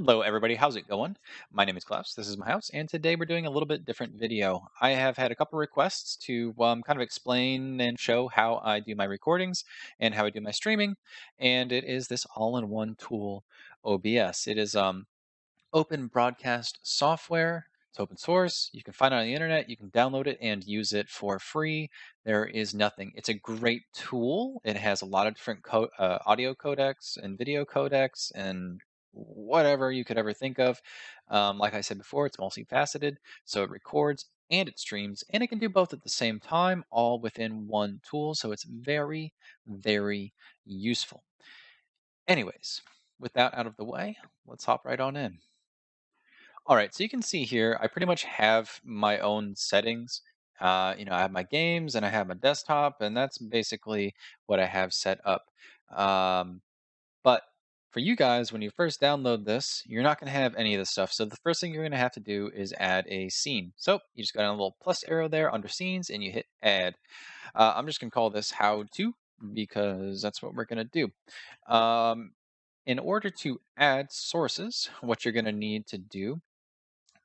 Hello, everybody. How's it going? My name is Klaus. This is my house, and today we're doing a little bit different video. I have had a couple requests to kind of explain and show how I do my recordings and how I do my streaming, and it is this all-in-one tool, OBS. It is open broadcast software. It's open source. You can find it on the internet. You can download it and use it for free. There is nothing. It's a great tool. It has a lot of different audio codecs and video codecs and whatever you could ever think of. Like I said before, it's multifaceted. So it records and it streams, and it can do both at the same time, all within one tool. So it's very, very useful. Anyways, with that out of the way, let's hop right on in. All right, so you can see here, I pretty much have my own settings. I have my games and I have my desktop, and that's basically what I have set up. But for you guys, when you first download this, you're not going to have any of this stuff. So the first thing you're going to have to do is add a scene. So you just got a little plus arrow there under scenes, and you hit add. I'm just going to call this how to because that's what we're going to do. In order to add sources, what you're going to need to do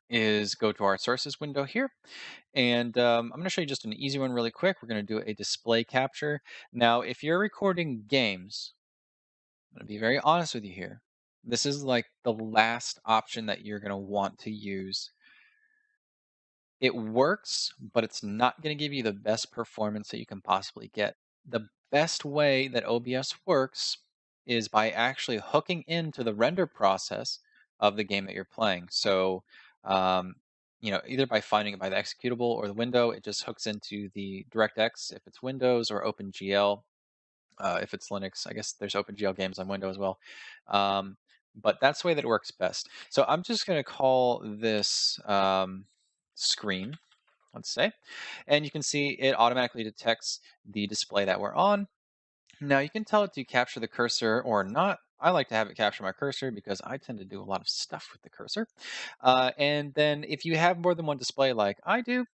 is go to our sources window here. And I'm going to show you just an easy one really quick. We're going to do a display capture. Now, if you're recording games, I'm going to be very honest with you here. This is like the last option that you're going to want to use. It works, but it's not going to give you the best performance that you can possibly get. The best way that OBS works is by actually hooking into the render process of the game that you're playing. So, either by finding it by the executable or the window, it just hooks into the DirectX if it's Windows, or OpenGL if it's Linux. I guess there's OpenGL games on Windows as well. But that's the way that it works best. So I'm just going to call this screen, let's say, and you can see it automatically detects the display that we're on. Now you can tell it to capture the cursor or not. I like to have it capture my cursor because I tend to do a lot of stuff with the cursor. And then if you have more than one display like I do,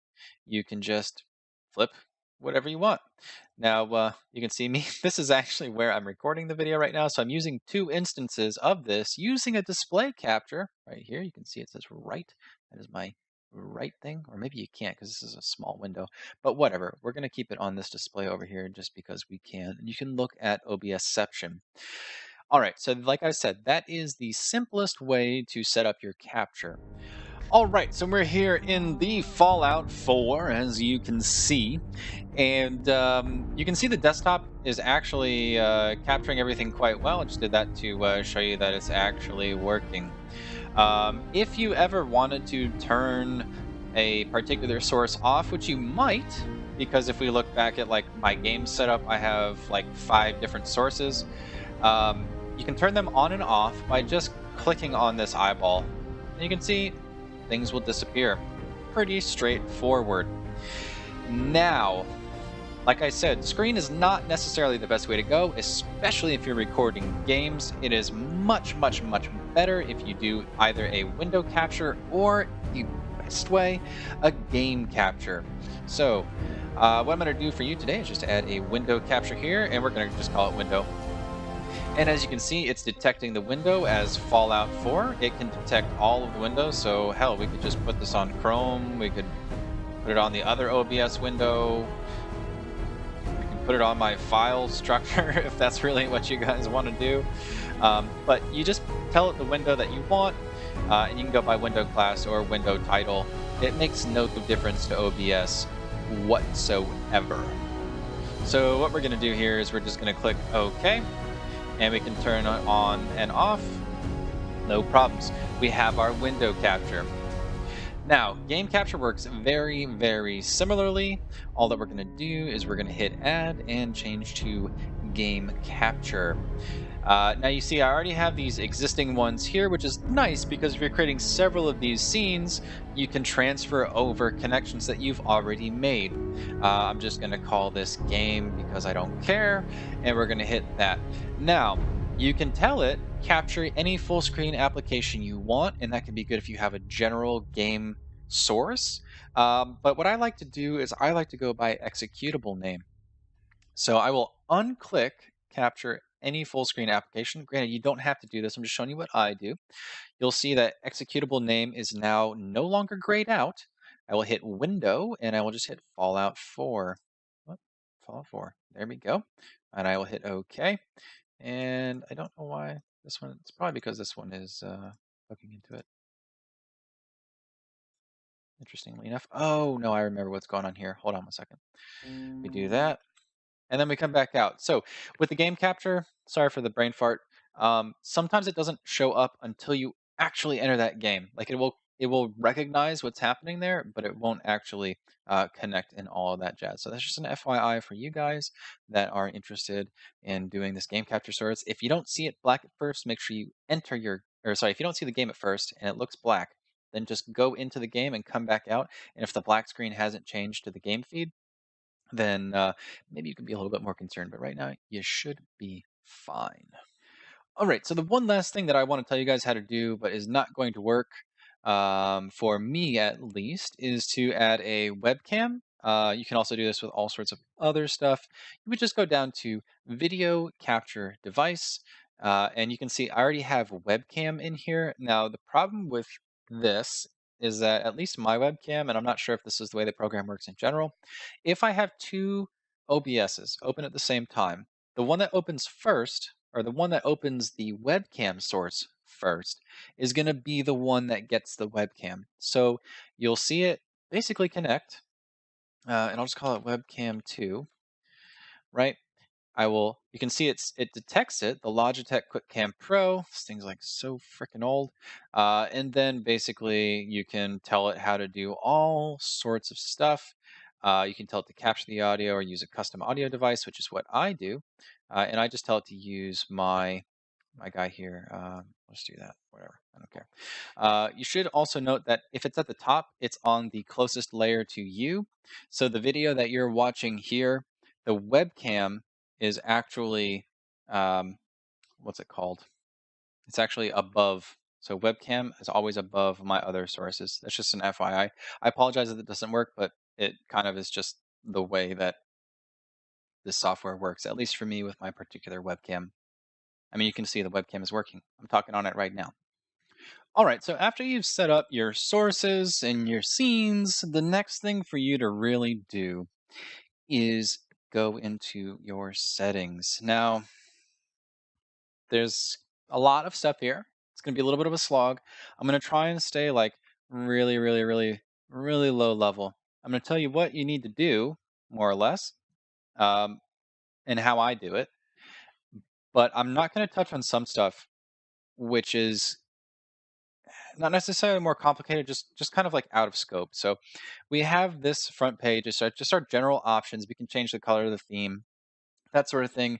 you can just flip whatever you want. Now you can see me. This is actually where I'm recording the video right now. So I'm using two instances of this using a display capture right here. You can see it says right. That is my right thing, or maybe you can't because this is a small window, but whatever. We're going to keep it on this display over here just because we can. And you can look at OBSception. All right, so like I said, that is the simplest way to set up your capture. All right, so we're here in the Fallout 4, as you can see, and you can see the desktop is actually capturing everything quite well. I just did that to show you that it's actually working. If you ever wanted to turn a particular source off, which you might, because if we look back at like my game setup, I have like 5 different sources. You can turn them on and off by just clicking on this eyeball. And you can see things will disappear. Pretty straightforward. Now, like I said, screen is not necessarily the best way to go, especially if you're recording games. It is much, much, much better if you do either a window capture or, the best way, a game capture. So, what I'm going to do for you today is just add a window capture here, and we're going to just call it window. And as you can see, it's detecting the window as Fallout 4. It can detect all of the windows, so hell, we could just put this on Chrome, we could put it on the other OBS window, we can put it on my file structure if that's really what you guys want to do. But you just tell it the window that you want, and you can go by window class or window title. It makes no difference to OBS whatsoever. So what we're going to do here is we're just going to click OK. And we can turn it on and off, no problems. We have our window capture. Now, game capture works very, very similarly. All that we're going to do is we're going to hit add and change to game capture. Now you see I already have these existing ones here, which is nice because if you're creating several of these scenes, you can transfer over connections that you've already made. I'm just going to call this game because I don't care, and we're going to hit that. Now, you can tell it capture any full screen application you want, and that can be good if you have a general game source. But what I like to do is I like to go by executable name. So I will unclick capture any full screen application, granted, you don't have to do this. I'm just showing you what I do. You'll see that executable name is now no longer grayed out. I will hit Window and I will just hit Fallout 4. What? Fallout 4. There we go. And I will hit OK. And I don't know why this one, it's probably because this one is hooking into it. Interestingly enough. Oh, no, I remember what's going on here. Hold on one second. We do that. And then we come back out. So with the game capture, sorry for the brain fart. Sometimes it doesn't show up until you actually enter that game. Like it will recognize what's happening there, but it won't actually connect and all of that jazz. So that's just an FYI for you guys that are interested in doing this game capture service. If you don't see it black at first, make sure you enter your, or sorry, if you don't see the game at first and it looks black, then just go into the game and come back out. And if the black screen hasn't changed to the game feed, then maybe you can be a little bit more concerned. But right now, you should be fine. All right, so the one last thing that I want to tell you guys how to do, but is not going to work for me at least, is to add a webcam. You can also do this with all sorts of other stuff. You would just go down to Video Capture Device, and you can see I already have webcam in here. Now, the problem with this is that at least my webcam, and I'm not sure if this is the way the program works in general, if I have two OBSs open at the same time, the one that opens first, or the one that opens the webcam source first, is going to be the one that gets the webcam. So you'll see it basically connect, and I'll just call it webcam 2, right? You can see it detects it, the Logitech QuickCam Pro. This thing's like so freaking old. And then basically you can tell it how to do all sorts of stuff. You can tell it to capture the audio or use a custom audio device, which is what I do. And I just tell it to use my guy here. Let's do that, whatever, I don't care. You should also note that if it's at the top, it's on the closest layer to you. So the video that you're watching here, the webcam is actually, what's it called? It's actually above. So webcam is always above my other sources. That's just an FYI. I apologize if it doesn't work, but it kind of is just the way that this software works, at least for me with my particular webcam. I mean, you can see the webcam is working. I'm talking on it right now. All right, so after you've set up your sources and your scenes, the next thing for you to really do is go into your settings. Now, there's a lot of stuff here. It's going to be a little bit of a slog. I'm going to try and stay like really, really, really, really low level. I'm going to tell you what you need to do, more or less, um, and how I do it. But I'm not going to touch on some stuff, which is not necessarily more complicated, just kind of like out of scope. So we have this front page, just our general options. We can change the color of the theme, that sort of thing.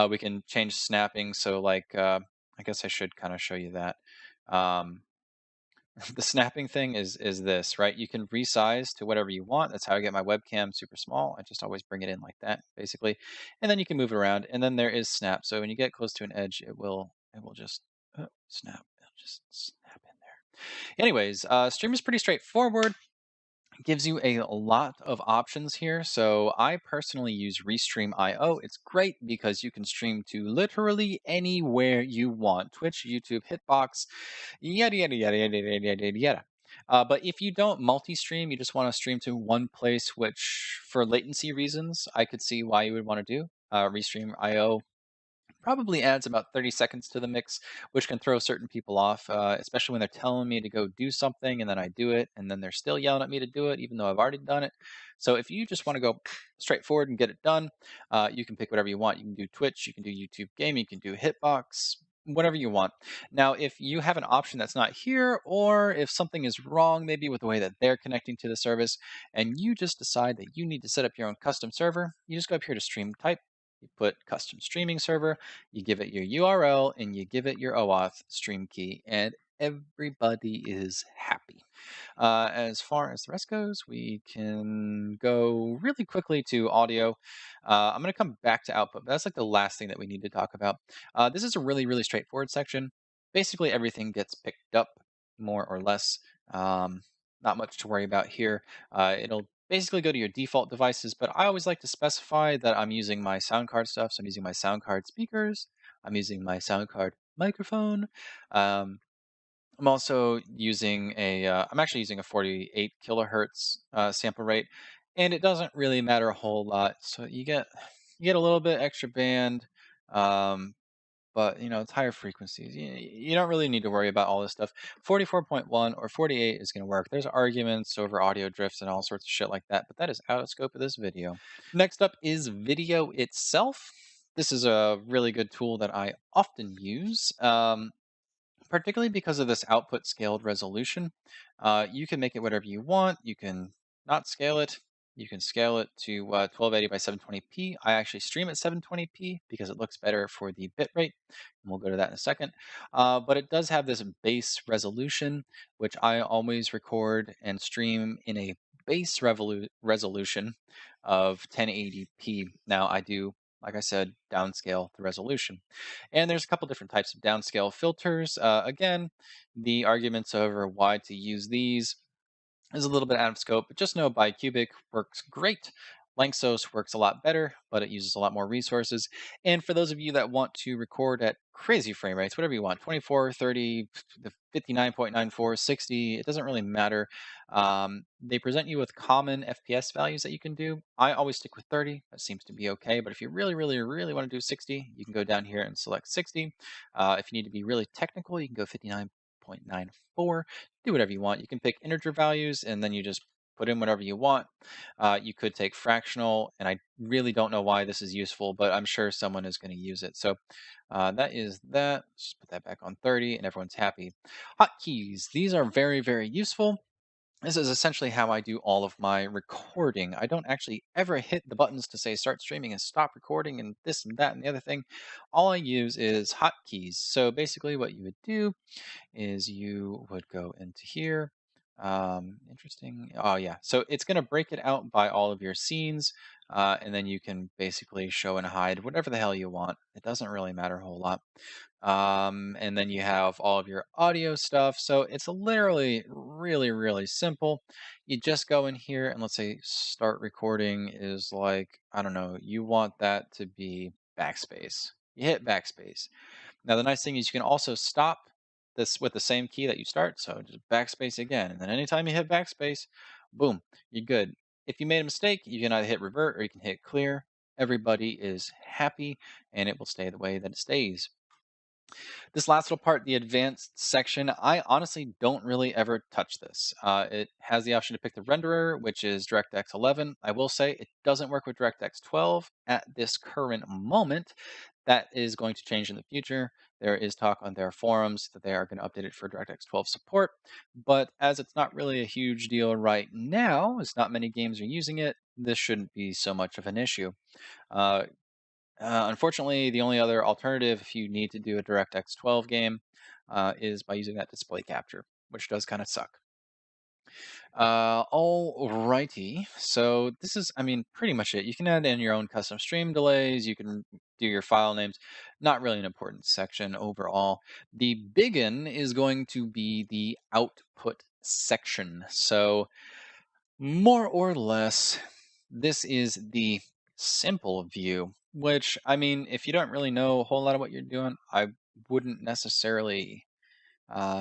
We can change snapping. So like, I guess I should kind of show you that. Um, the snapping thing is this, right? You can resize to whatever you want. That's how I get my webcam super small. I just always bring it in like that, basically. And then you can move it around. And then there is snap. So when you get close to an edge, it will just snap. It'll just snap in there. Anyways, Stream is pretty straightforward. It gives you a lot of options here. So I personally use Restream IO. It's great because you can stream to literally anywhere you want. Twitch, YouTube, Hitbox, yada, yada, yada, yada, yada, yada, yada. But if you don't multi-stream, you just want to stream to one place, which for latency reasons, I could see why you would want to do. Restream IO probably adds about 30 seconds to the mix, which can throw certain people off, especially when they're telling me to go do something and then I do it and then they're still yelling at me to do it, even though I've already done it. So if you just want to go straight forward and get it done, you can pick whatever you want. You can do Twitch, you can do YouTube Gaming, you can do Hitbox, whatever you want. Now, if you have an option that's not here, or if something is wrong, maybe with the way that they're connecting to the service, and you just decide that you need to set up your own custom server, you just go up here to Stream Type, you put custom streaming server, you give it your URL, and you give it your OAuth stream key, and everybody is happy. As far as the rest goes, we can go really quickly to audio. I'm going to come back to output, but that's like the last thing that we need to talk about. This is a really, really straightforward section. Basically, everything gets picked up, more or less. Not much to worry about here. It'll basically go to your default devices, but I always like to specify that I'm using my sound card stuff. So I'm using my sound card speakers, I'm using my sound card microphone. Um, I'm also using I'm actually using a 48 kilohertz sample rate, and it doesn't really matter a whole lot. So you get a little bit extra band, um, but it's higher frequencies. You don't really need to worry about all this stuff. 44.1 or 48 is going to work. There's arguments over audio drifts and all sorts of shit like that, but that is out of scope of this video. Next up is video itself. This is a really good tool that I often use. Particularly because of this output scaled resolution. You can make it whatever you want. You can not scale it. You can scale it to 1280 by 720p. I actually stream at 720p because it looks better for the bitrate, and we'll go to that in a second. But it does have this base resolution, which I always record and stream in a base resolution of 1080p. Now I do, like I said, downscale the resolution. And there's a couple different types of downscale filters. Again, the arguments over why to use these is a little bit out of scope, but just know bicubic works great. Lanczos works a lot better, but it uses a lot more resources. And for those of you that want to record at crazy frame rates, whatever you want, 24, 30, the 59.94, 60, it doesn't really matter. They present you with common FPS values that you can do. I always stick with 30. That seems to be okay. But if you really, really, really want to do 60, you can go down here and select 60. If you need to be really technical, you can go 59.94. Do whatever you want. You can pick integer values and then you just put in whatever you want. You could take fractional, and I really don't know why this is useful, but I'm sure someone is going to use it. So that is that. Just put that back on 30 and everyone's happy. Hotkeys. These are very, very useful. This is essentially how I do all of my recording. I don't actually ever hit the buttons to say start streaming and stop recording and this and that and the other thing. All I use is hotkeys. So basically what you would do is you would go into here. Interesting. Oh yeah. So it's going to break it out by all of your scenes. And then you can basically show and hide whatever the hell you want. It doesn't really matter a whole lot. And then you have all of your audio stuff. So it's literally really, really simple. You just go in here and let's say start recording is like, I don't know, you want that to be backspace. You hit backspace. Now, the nice thing is you can also stop this with the same key that you start. So just backspace again. And then anytime you hit backspace, boom, you're good. If you made a mistake, you can either hit revert or you can hit clear. Everybody is happy and it will stay the way that it stays. This last little part, the advanced section, I honestly don't really ever touch this. It has the option to pick the renderer, which is DirectX 11. I will say it doesn't work with DirectX 12 at this current moment. That is going to change in the future. There is talk on their forums that they are going to update it for DirectX 12 support. But as it's not really a huge deal right now, as not many games are using it, this shouldn't be so much of an issue. Unfortunately, the only other alternative if you need to do a DirectX 12 game is by using that display capture, which does kind of suck. Alrighty, so this is, I mean, pretty much it. You can add in your own custom stream delays, you can do your file names. Not really an important section overall. The big one is going to be the output section. So more or less, this is the simple view, which, I mean, if you don't really know a whole lot of what you're doing, I wouldn't necessarily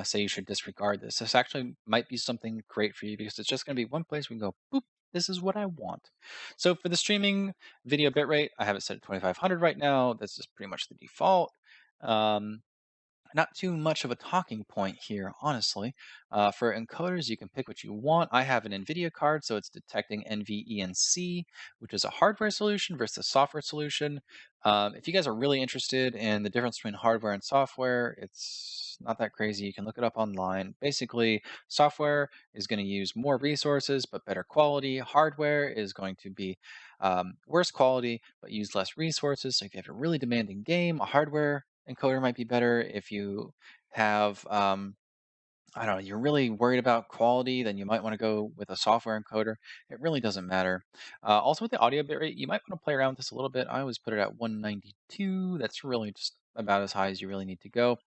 say you should disregard this. This actually might be something great for you because it's just going to be one place we can go, boop, this is what I want. So for the streaming video bitrate, I have it set at 2500 right now. This is pretty much the default. Not too much of a talking point here, honestly. For encoders, you can pick what you want. I have an NVIDIA card, so it's detecting NVENC, which is a hardware solution versus a software solution. If you guys are really interested in the difference between hardware and software, it's not that crazy. You can look it up online. Basically, software is going to use more resources but better quality. Hardware is going to be worse quality but use less resources. So if you have a really demanding game, a hardware encoder might be better. If you have, I don't know, you're really worried about quality, then you might want to go with a software encoder. It really doesn't matter. Also with the audio bitrate, you might want to play around with this a little bit. I always put it at 192. That's really just about as high as you really need to go.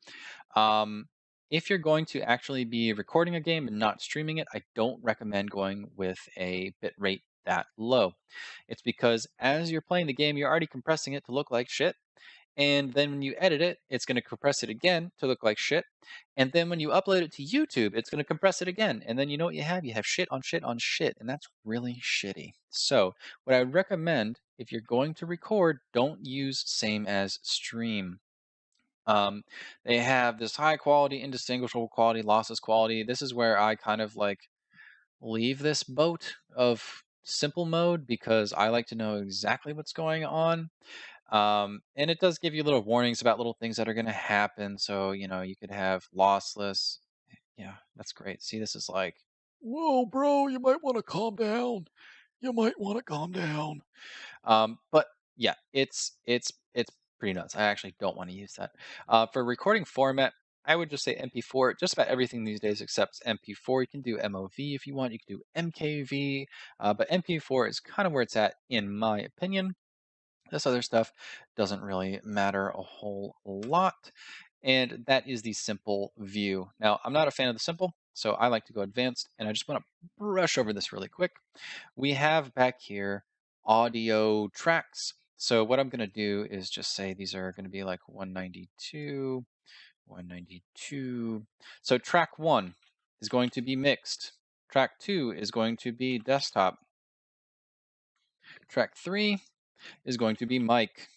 If you're going to actually be recording a game and not streaming it, I don't recommend going with a bitrate that low. It's because as you're playing the game, you're already compressing it to look like shit. And then when you edit it, it's going to compress it again to look like shit. And then when you upload it to YouTube, it's going to compress it again. And then you know what you have? You have shit on shit on shit. And that's really shitty. So, what I would recommend if you're going to record, don't use same as stream. Um, they have this high quality, indistinguishable quality, lossless quality. This is where I kind of like leave this boat of simple mode because I like to know exactly what's going on. And it does give you little warnings about little things that are going to happen. So, you could have lossless. Yeah, that's great. See, this is like, whoa, bro, you might want to calm down. You might want to calm down. But yeah, it's pretty nuts. I actually don't want to use that. For recording format, I would just say MP4. Just about everything these days accepts MP4. You can do MOV if you want. You can do MKV, but MP4 is kind of where it's at, in my opinion. This other stuff doesn't really matter a whole lot. And that is the simple view. Now, I'm not a fan of the simple, so I like to go advanced, and I just want to brush over this really quick. We have back here audio tracks. So what I'm going to do is just say these are going to be like 192, 192. So track 1 is going to be mixed. Track 2 is going to be desktop. Track 3 is going to be mic.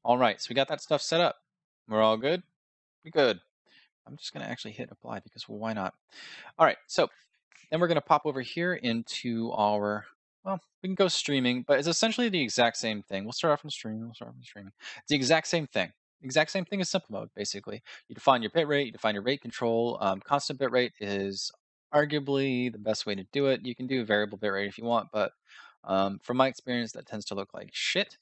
All right, so we got that stuff set up. We're all good? We're good. I'm just going to actually hit apply because why not? All right, so then we're going to pop over here into our, well, we can go streaming, but it's essentially the exact same thing. We'll start off from streaming. It's the exact same thing. Exact same thing as simple mode, basically. You define your bit rate, you define your rate control. Constant bit rate is arguably the best way to do it. You can do variable bit rate if you want, but from my experience, that tends to look like shit.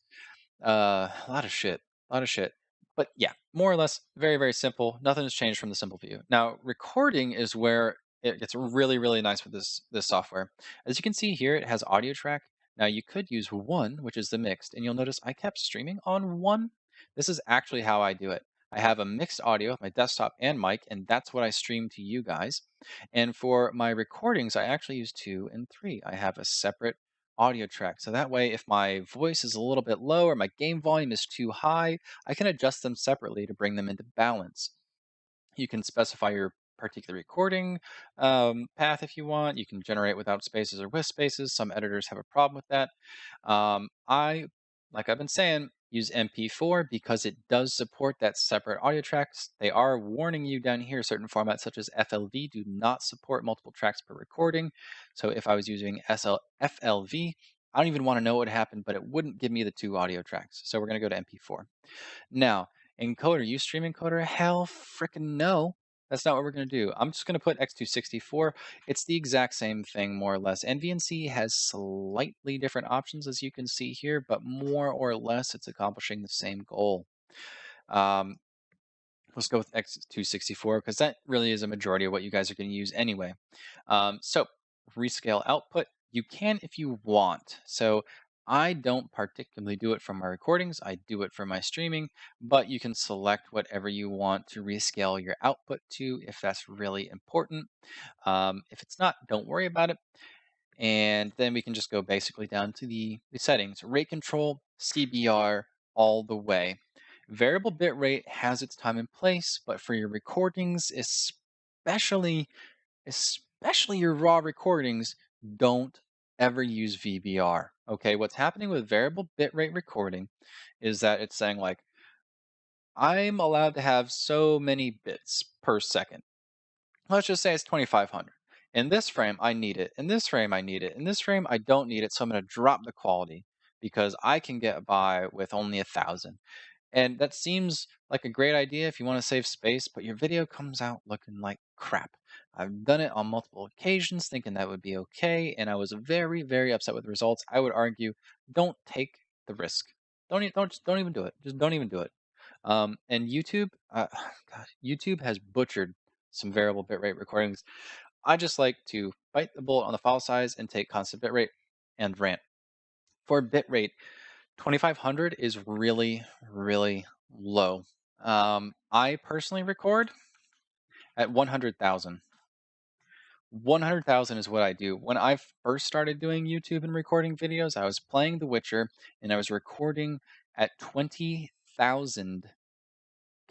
A lot of shit, a lot of shit. But yeah, more or less, very, very simple. Nothing has changed from the simple view. Now, recording is where it gets really, really nice with this software. As you can see here, it has audio track. Now you could use 1, which is the mixed, and you'll notice I kept streaming on 1. This is actually how I do it. I have a mixed audio with my desktop and mic, and that's what I stream to you guys. And for my recordings, I actually use 2 and 3. I have a separate audio track. So that way, if my voice is a little bit low or my gain volume is too high, I can adjust them separately to bring them into balance. You can specify your particular recording path if you want. You can generate without spaces or with spaces. Some editors have a problem with that. Like I've been saying, use MP4 because it does support that separate audio tracks. They are warning you down here, certain formats such as FLV do not support multiple tracks per recording. So if I was using FLV, I don't even want to know what happened, but it wouldn't give me the 2 audio tracks. So we're going to go to MP4. Now, encoder, you stream encoder? Hell frickin' no. That's not what we're going to do. I'm just going to put X264. It's the exact same thing, more or less. NVNC has slightly different options, as you can see here, but more or less it's accomplishing the same goal. Let's go with X264 because that really is a majority of what you guys are going to use anyway. So rescale output, you can if you want. So I don't particularly do it for my recordings. I do it for my streaming, but you can select whatever you want to rescale your output to if that's really important. If it's not, don't worry about it. And then we can just go basically down to the settings. Rate control, CBR, all the way. Variable bit rate has its time and place, but for your recordings, especially your raw recordings, don't ever use VBR. Okay, what's happening with variable bitrate recording is that it's saying like, I'm allowed to have so many bits per second. Let's just say it's 2500. In this frame, I need it. In this frame, I need it. In this frame, I don't need it. So I'm going to drop the quality because I can get by with only 1000. And that seems like a great idea if you want to save space, but your video comes out looking like crap. I've done it on multiple occasions thinking that would be okay, and I was very, very upset with the results. I would argue, don't take the risk. Don't even do it. Just don't even do it. And YouTube, God, YouTube has butchered some variable bitrate recordings. I just like to bite the bullet on the file size and take constant bitrate and rant. For bitrate, 2500 is really, really low. I personally record at 100,000. 100,000 is what I do. When I first started doing YouTube and recording videos, I was playing The Witcher and I was recording at 20,000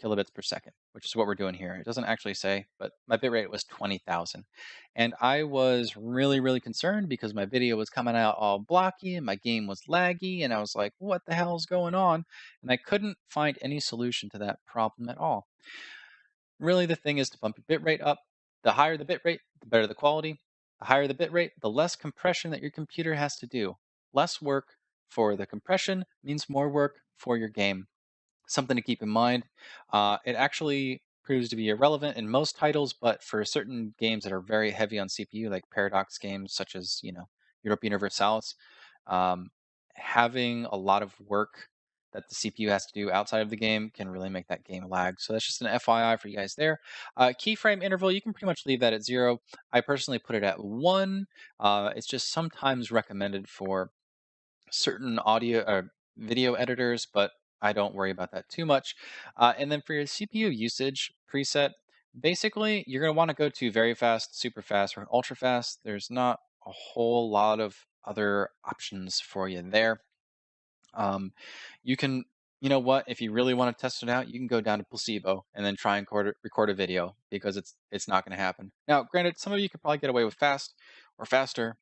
kilobits per second, which is what we're doing here. It doesn't actually say, but my bitrate was 20,000. And I was really, really concerned because my video was coming out all blocky and my game was laggy. And I was like, what the hell is going on? And I couldn't find any solution to that problem at all. Really, the thing is to bump your bitrate up. The higher the bitrate, the better the quality. The higher the bitrate, the less compression that your computer has to do. Less work for the compression means more work for your game. Something to keep in mind. It actually proves to be irrelevant in most titles, but for certain games that are very heavy on CPU, like Paradox games such as Europa Universalis, um, having a lot of work that the CPU has to do outside of the game can really make that game lag. So that's just an FYI for you guys there. Keyframe interval, you can pretty much leave that at 0. I personally put it at 1. It's just sometimes recommended for certain audio or video editors, but I don't worry about that too much. And then for your CPU usage preset, basically you're going to want to go to very fast, super fast, or ultra fast. There's not a whole lot of other options for you there. You can, you know what, if you really want to test it out, you can go down to placebo and then try and record a video because it's not going to happen. Now, granted, some of you could probably get away with fast or faster.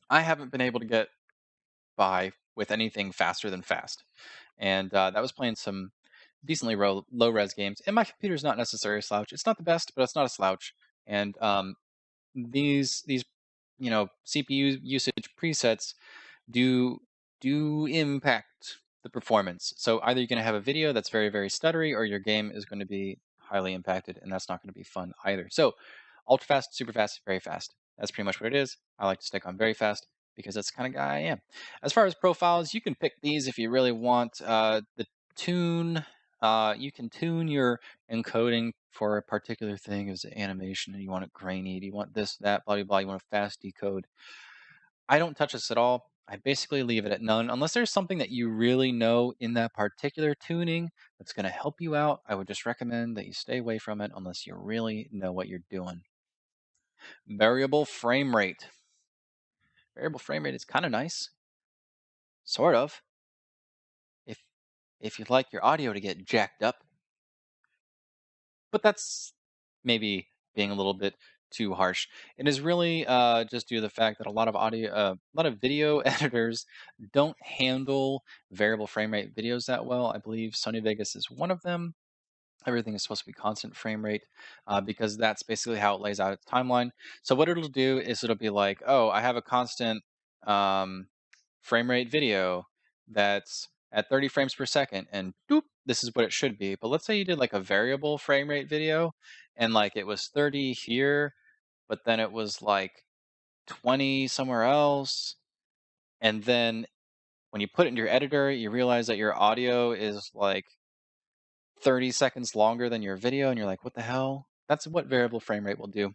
I haven't been able to get by with anything faster than fast. And that was playing some decently low res games. And my computer's not necessarily a slouch. It's not the best, but it's not a slouch. And these CPU usage presets do impact the performance. So either you're going to have a video that's very, very stuttery, or your game is going to be highly impacted, and that's not going to be fun either. So ultra fast, super fast, very fast. That's pretty much what it is. I like to stick on very fast because that's the kind of guy I am. As far as profiles, you can pick these if you really want. The tune, you can tune your encoding for a particular thing as animation, and you want it grainy. Do you want this, that, blah, blah, blah. You want a fast decode. I don't touch this at all. I basically leave it at none. Unless there's something that you really know in that particular tuning that's going to help you out, I would just recommend that you stay away from it unless you really know what you're doing. Variable frame rate. Variable frame rate is kind of nice. Sort of. If you'd like your audio to get jacked up. But that's maybe being a little bit too harsh. It is really just due to the fact that a lot of a lot of video editors don't handle variable frame rate videos that well. I believe Sony Vegas is one of them. Everything is supposed to be constant frame rate because that's basically how it lays out its timeline. So what it'll do is it'll be like, oh, I have a constant um, frame rate video that's at 30 frames per second, and doop, this is what it should be. But let's say you did like a variable frame rate video, and like it was 30 here, but then it was like 20 somewhere else, and then when you put it into your editor, you realize that your audio is like 30 seconds longer than your video, and you're like, what the hell? That's what variable frame rate will do.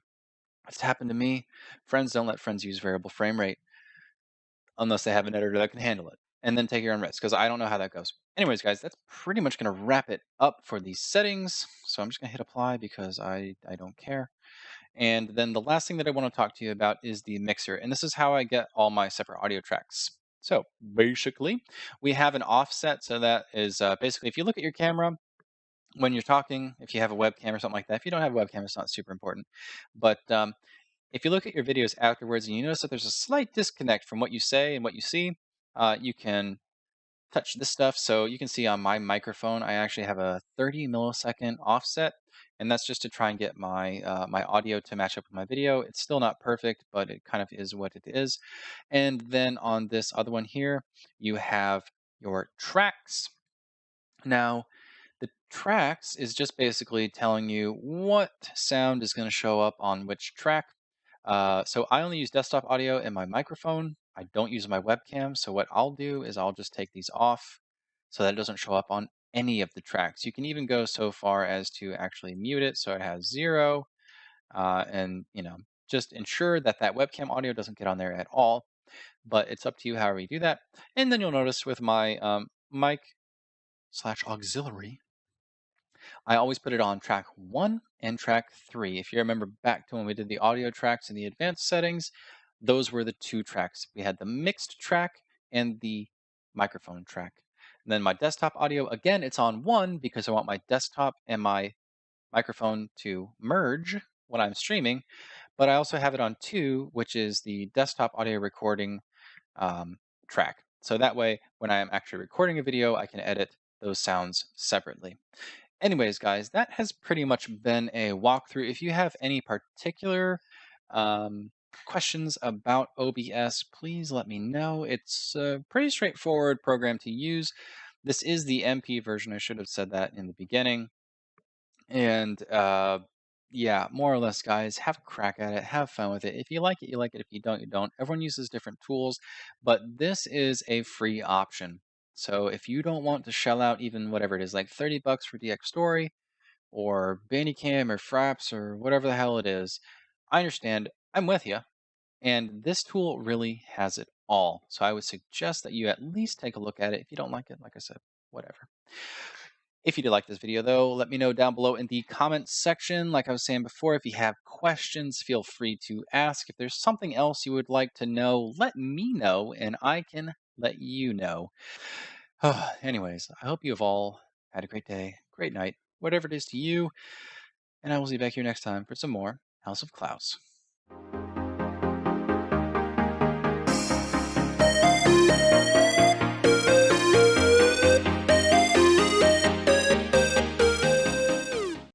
It's happened to me. Friends don't let friends use variable frame rate unless they have an editor that can handle it. And then take your own risk, because I don't know how that goes. Anyways, guys, that's pretty much going to wrap it up for these settings. So I'm just going to hit apply because I don't care. And then the last thing that I want to talk to you about is the mixer. And this is how I get all my separate audio tracks. So basically, we have an offset. So that is basically, if you look at your camera, when you're talking, if you have a webcam or something like that. If you don't have a webcam, it's not super important. But if you look at your videos afterwards and you notice that there's a slight disconnect from what you say and what you see, you can touch this stuff. So you can see on my microphone, I actually have a 30 millisecond offset, and that's just to try and get my my audio to match up with my video. It's still not perfect, but it kind of is what it is. And then on this other one here, you have your tracks. Now, the tracks is just basically telling you what sound is going to show up on which track. So I only use desktop audio in my microphone. I don't use my webcam. So what I'll do is I'll just take these off so that it doesn't show up on any of the tracks. You can even go so far as to actually mute it so it has 0, and just ensure that that webcam audio doesn't get on there at all. But it's up to you however you do that. And then you'll notice with my mic/auxiliary, I always put it on track 1 and track 3. If you remember back to when we did the audio tracks in the advanced settings, those were the 2 tracks. We had the mixed track and the microphone track. And then my desktop audio, again, it's on 1 because I want my desktop and my microphone to merge when I'm streaming, but I also have it on 2, which is the desktop audio recording um, track. So that way, when I am actually recording a video, I can edit those sounds separately. Anyways, guys, that has pretty much been a walkthrough. If you have any particular um, questions about OBS, please let me know. It's a pretty straightforward program to use. This is the MP version. I should have said that in the beginning. And yeah, more or less, guys, have a crack at it. Have fun with it. If you like it, you like it. If you don't, you don't. Everyone uses different tools, but this is a free option. So if you don't want to shell out even whatever it is, like 30 bucks for DX Story or Bandicam or Fraps or whatever the hell it is, I understand. I'm with you. And this tool really has it all. So I would suggest that you at least take a look at it. If you don't like it, like I said, whatever. If you did like this video, though, let me know down below in the comments section. Like I was saying before, if you have questions, feel free to ask. If there's something else you would like to know, let me know, and I can let you know. Anyways, I hope you have all had a great day, great night, whatever it is to you, and I will see you back here next time for some more House of Klaus.